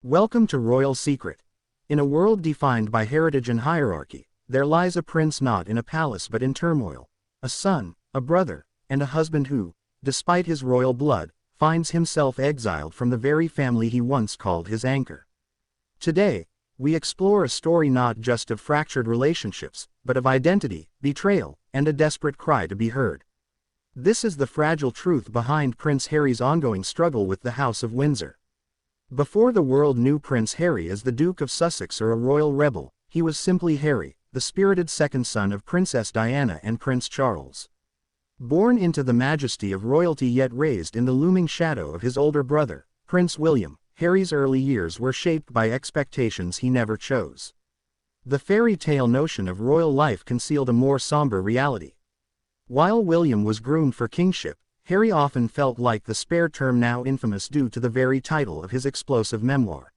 Welcome to Royal Secret. In a world defined by heritage and hierarchy, there lies a prince not in a palace but in turmoil, a son, a brother, and a husband who, despite his royal blood, finds himself exiled from the very family he once called his anchor. Today, we explore a story not just of fractured relationships, but of identity, betrayal, and a desperate cry to be heard. This is the fragile truth behind Prince Harry's ongoing struggle with the House of Windsor. Before the world knew Prince Harry as the Duke of Sussex or a royal rebel, he was simply Harry, the spirited second son of Princess Diana and Prince Charles. Born into the majesty of royalty yet raised in the looming shadow of his older brother, Prince William, Harry's early years were shaped by expectations he never chose. The fairy tale notion of royal life concealed a more somber reality. While William was groomed for kingship, Harry often felt like the spare term now infamous due to the very title of his explosive memoir.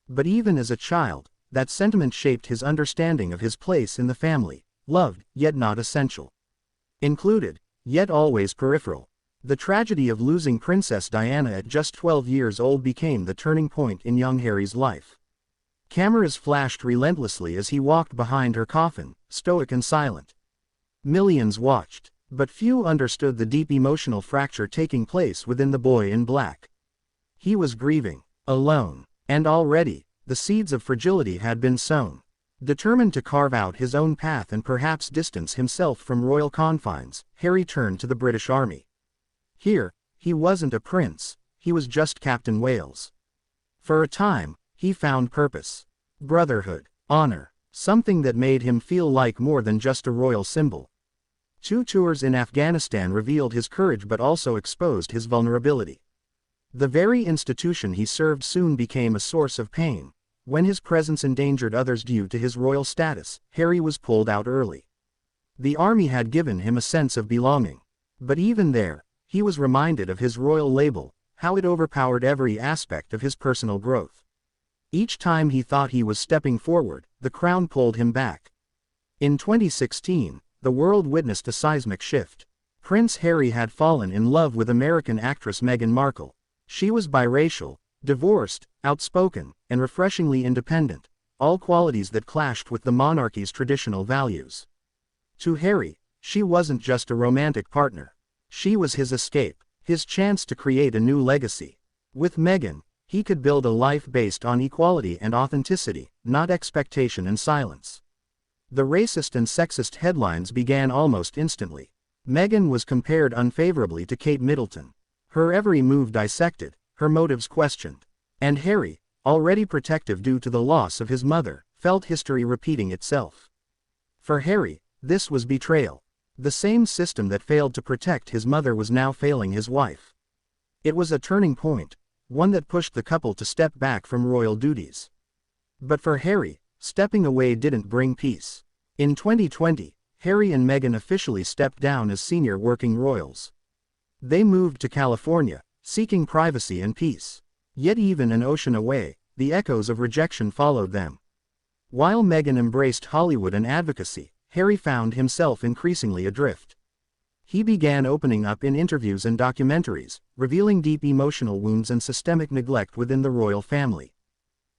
But even as a child, that sentiment shaped his understanding of his place in the family, loved, yet not essential. Included, yet always peripheral. The tragedy of losing Princess Diana at just 12 years old became the turning point in young Harry's life. Cameras flashed relentlessly as he walked behind her coffin, stoic and silent. Millions watched, but few understood the deep emotional fracture taking place within the boy in black. He was grieving, alone, and already, the seeds of fragility had been sown. Determined to carve out his own path and perhaps distance himself from royal confines, Harry turned to the British Army. Here, he wasn't a prince, he was just Captain Wales. For a time, he found purpose, brotherhood, honor, something that made him feel like more than just a royal symbol. 2 tours in Afghanistan revealed his courage but also exposed his vulnerability. The very institution he served soon became a source of pain. When his presence endangered others due to his royal status, Harry was pulled out early. The army had given him a sense of belonging. But even there, he was reminded of his royal label, how it overpowered every aspect of his personal growth. Each time he thought he was stepping forward, the crown pulled him back. In 2016, the world witnessed a seismic shift. Prince Harry had fallen in love with American actress Meghan Markle. She was biracial, divorced, outspoken, and refreshingly independent, all qualities that clashed with the monarchy's traditional values. To Harry, she wasn't just a romantic partner. She was his escape, his chance to create a new legacy. With Meghan, he could build a life based on equality and authenticity, not expectation and silence. The racist and sexist headlines began almost instantly. Meghan was compared unfavorably to Kate Middleton. Her every move dissected, her motives questioned. And Harry, already protective due to the loss of his mother, felt history repeating itself. For Harry, this was betrayal. The same system that failed to protect his mother was now failing his wife. It was a turning point, one that pushed the couple to step back from royal duties. But for Harry, stepping away didn't bring peace. In 2020, Harry and Meghan officially stepped down as senior working royals. They moved to California, seeking privacy and peace. Yet even an ocean away, the echoes of rejection followed them. While Meghan embraced Hollywood and advocacy, Harry found himself increasingly adrift. He began opening up in interviews and documentaries, revealing deep emotional wounds and systemic neglect within the royal family.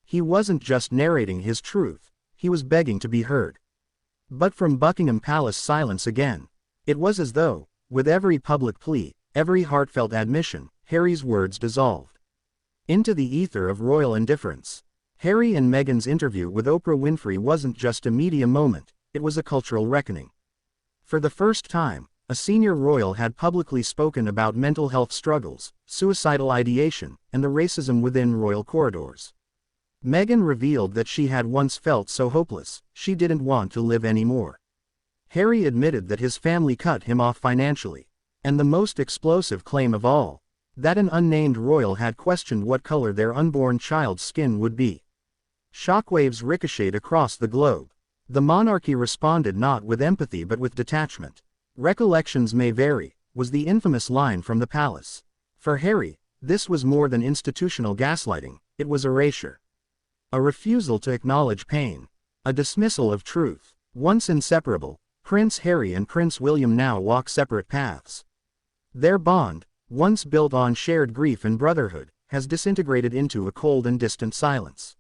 He wasn't just narrating his truth, he was begging to be heard. But from Buckingham Palace silence again. It was as though, with every public plea, every heartfelt admission, Harry's words dissolved into the ether of royal indifference. Harry and Meghan's interview with Oprah Winfrey wasn't just a media moment, it was a cultural reckoning. For the first time, a senior royal had publicly spoken about mental health struggles, suicidal ideation, and the racism within royal corridors. Meghan revealed that she had once felt so hopeless, she didn't want to live anymore. Harry admitted that his family cut him off financially. And the most explosive claim of all, that an unnamed royal had questioned what color their unborn child's skin would be. Shockwaves ricocheted across the globe. The monarchy responded not with empathy but with detachment. "Recollections may vary," was the infamous line from the palace. For Harry, this was more than institutional gaslighting, it was erasure. A refusal to acknowledge pain. A dismissal of truth. Once inseparable, Prince Harry and Prince William now walk separate paths. Their bond, once built on shared grief and brotherhood, has disintegrated into a cold and distant silence.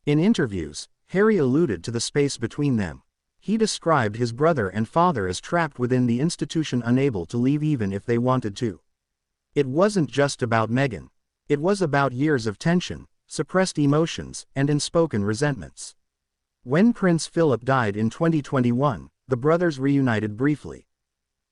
In interviews, Harry alluded to the space between them. He described his brother and father as trapped within the institution, unable to leave even if they wanted to. It wasn't just about Meghan. It was about years of tension, suppressed emotions, and unspoken resentments. When Prince Philip died in 2021, the brothers reunited briefly.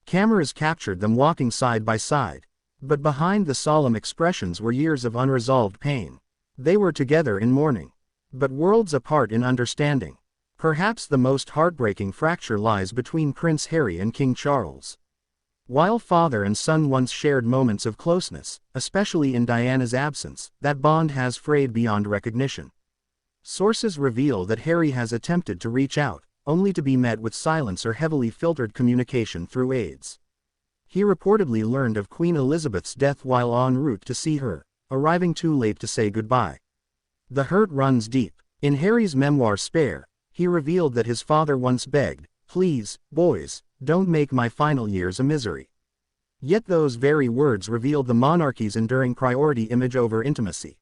Cameras captured them walking side by side. But behind the solemn expressions were years of unresolved pain. They were together in mourning, but worlds apart in understanding. Perhaps the most heartbreaking fracture lies between Prince Harry and King Charles. While father and son once shared moments of closeness, especially in Diana's absence, that bond has frayed beyond recognition. Sources reveal that Harry has attempted to reach out, only to be met with silence or heavily filtered communication through aides. He reportedly learned of Queen Elizabeth's death while en route to see her, arriving too late to say goodbye. The hurt runs deep. In Harry's memoir Spare, he revealed that his father once begged, "Please, boys, don't make my final years a misery." Yet those very words revealed the monarchy's enduring priority image over intimacy.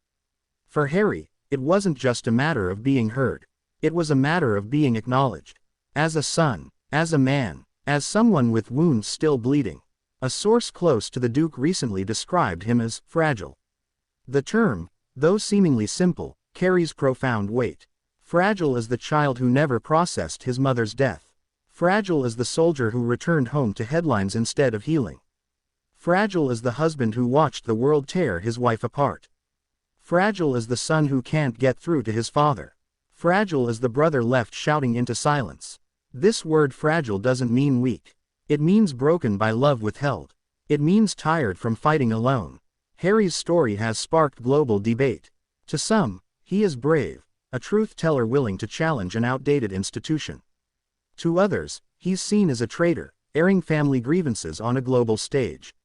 For Harry, it wasn't just a matter of being heard. It was a matter of being acknowledged. As a son, as a man, as someone with wounds still bleeding. A source close to the Duke recently described him as fragile. The term, though seemingly simple, carries profound weight. Fragile as the child who never processed his mother's death. Fragile as the soldier who returned home to headlines instead of healing. Fragile as the husband who watched the world tear his wife apart. Fragile as the son who can't get through to his father. Fragile as the brother left shouting into silence. This word fragile doesn't mean weak. It means broken by love withheld. It means tired from fighting alone. Harry's story has sparked global debate. To some, he is brave, a truth-teller willing to challenge an outdated institution. To others, he's seen as a traitor, airing family grievances on a global stage.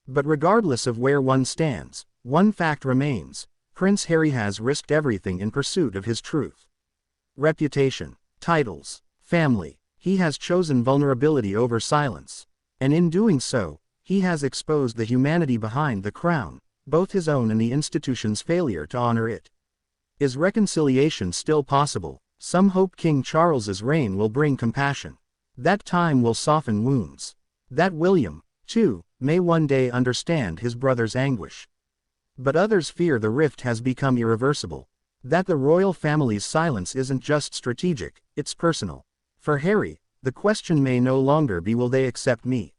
But regardless of where one stands, one fact remains: Prince Harry has risked everything in pursuit of his truth. Reputation, titles, family. He has chosen vulnerability over silence. And in doing so, he has exposed the humanity behind the crown, both his own and the institution's failure to honor it. Is reconciliation still possible? Some hope King Charles's reign will bring compassion. That time will soften wounds. That William, too, may one day understand his brother's anguish. But others fear the rift has become irreversible. That the royal family's silence isn't just strategic, it's personal. For Harry, the question may no longer be will they accept me?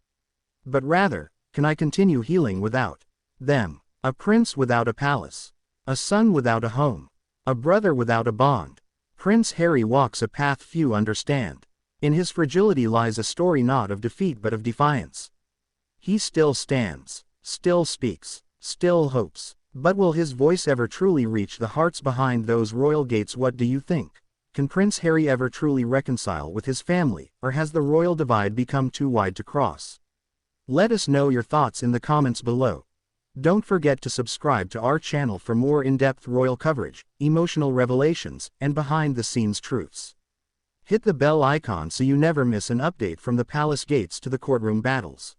But rather, can I continue healing without them? A prince without a palace. A son without a home. A brother without a bond. Prince Harry walks a path few understand. In his fragility lies a story not of defeat but of defiance. He still stands, still speaks, still hopes. But will his voice ever truly reach the hearts behind those royal gates? What do you think? Can Prince Harry ever truly reconcile with his family, or has the royal divide become too wide to cross? Let us know your thoughts in the comments below. Don't forget to subscribe to our channel for more in-depth royal coverage, emotional revelations, and behind-the-scenes truths. Hit the bell icon so you never miss an update from the palace gates to the courtroom battles.